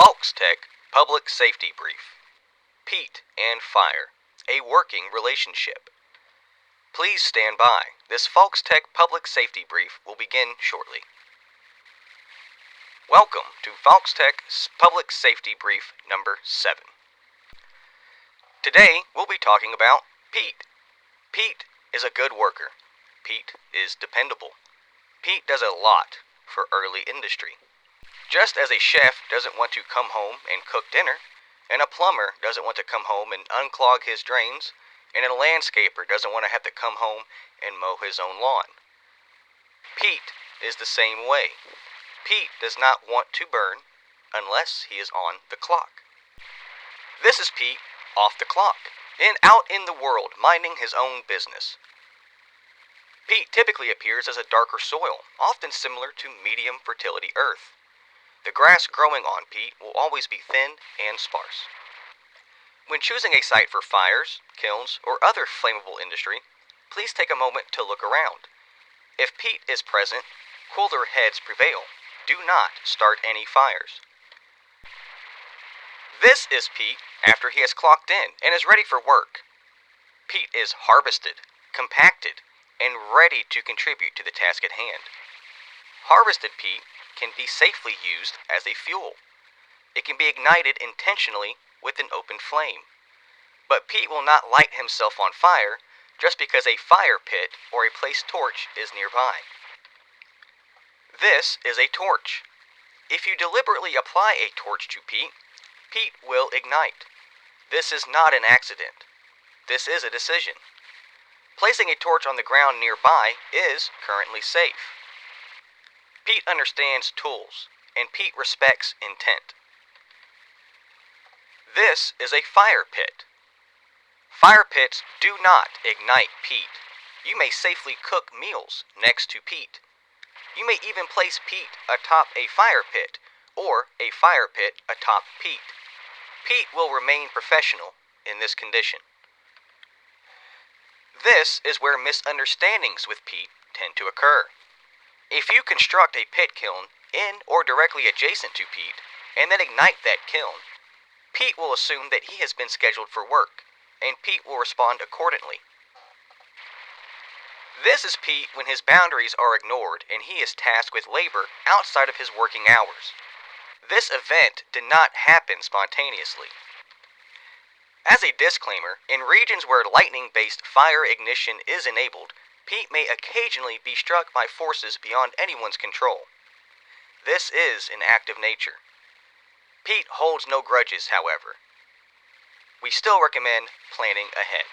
Falx-Tec Public Safety Brief. PEAT and Fire, a working relationship. Please stand by. This Falx-Tec Public Safety Brief will begin shortly. Welcome to Falx-Tec Public Safety Brief number 7. Today we'll be talking about PEAT. PEAT is a good worker. PEAT is dependable. PEAT does a lot for early industry. Just as a chef doesn't want to come home and cook dinner, and a plumber doesn't want to come home and unclog his drains, and a landscaper doesn't want to have to come home and mow his own lawn. PEAT is the same way. PEAT does not want to burn unless he is on the clock. This is PEAT off the clock and out in the world minding his own business. PEAT typically appears as a darker soil, often similar to medium fertility earth. The grass growing on PEAT will always be thin and sparse. When choosing a site for fires, kilns, or other flammable industry, please take a moment to look around. If PEAT is present, cooler heads prevail. Do not start any fires. This is PEAT after he has clocked in and is ready for work. PEAT is harvested, compacted, and ready to contribute to the task at hand. Harvested PEAT can be safely used as a fuel. It can be ignited intentionally with an open flame. But PEAT will not light himself on fire just because a fire pit or a placed torch is nearby. This is a torch. If you deliberately apply a torch to PEAT, PEAT will ignite. This is not an accident. This is a decision. Placing a torch on the ground nearby is currently safe. PEAT understands tools, and PEAT respects intent. This is a fire pit. Fire pits do not ignite PEAT. You may safely cook meals next to PEAT. You may even place PEAT atop a fire pit, or a fire pit atop PEAT. PEAT will remain professional in this condition. This is where misunderstandings with PEAT tend to occur. If you construct a pit kiln in or directly adjacent to PEAT, and then ignite that kiln, PEAT will assume that he has been scheduled for work, and PEAT will respond accordingly. This is PEAT when his boundaries are ignored and he is tasked with labor outside of his working hours. This event did not happen spontaneously. As a disclaimer, in regions where lightning-based fire ignition is enabled, PEAT may occasionally be struck by forces beyond anyone's control. This is an act of nature. PEAT holds no grudges, however. We still recommend planning ahead.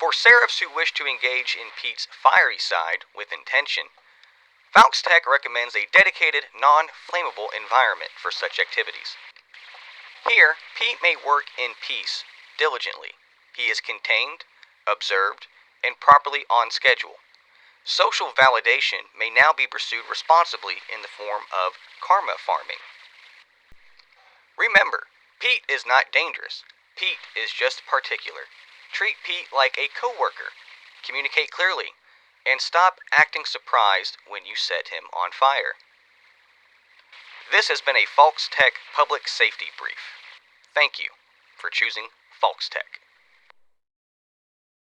For seraphs who wish to engage in PEAT's fiery side with intention, Falx-Tec recommends a dedicated, non-flammable environment for such activities. Here, PEAT may work in peace, diligently. He is contained, observed, and properly on schedule. Social validation may now be pursued responsibly in the form of karma farming. Remember, PEAT is not dangerous. PEAT is just particular. Treat PEAT like a coworker. Communicate clearly, and stop acting surprised when you set him on fire. This has been a Falx-Tec Public Safety Brief. Thank you for choosing Falx-Tec.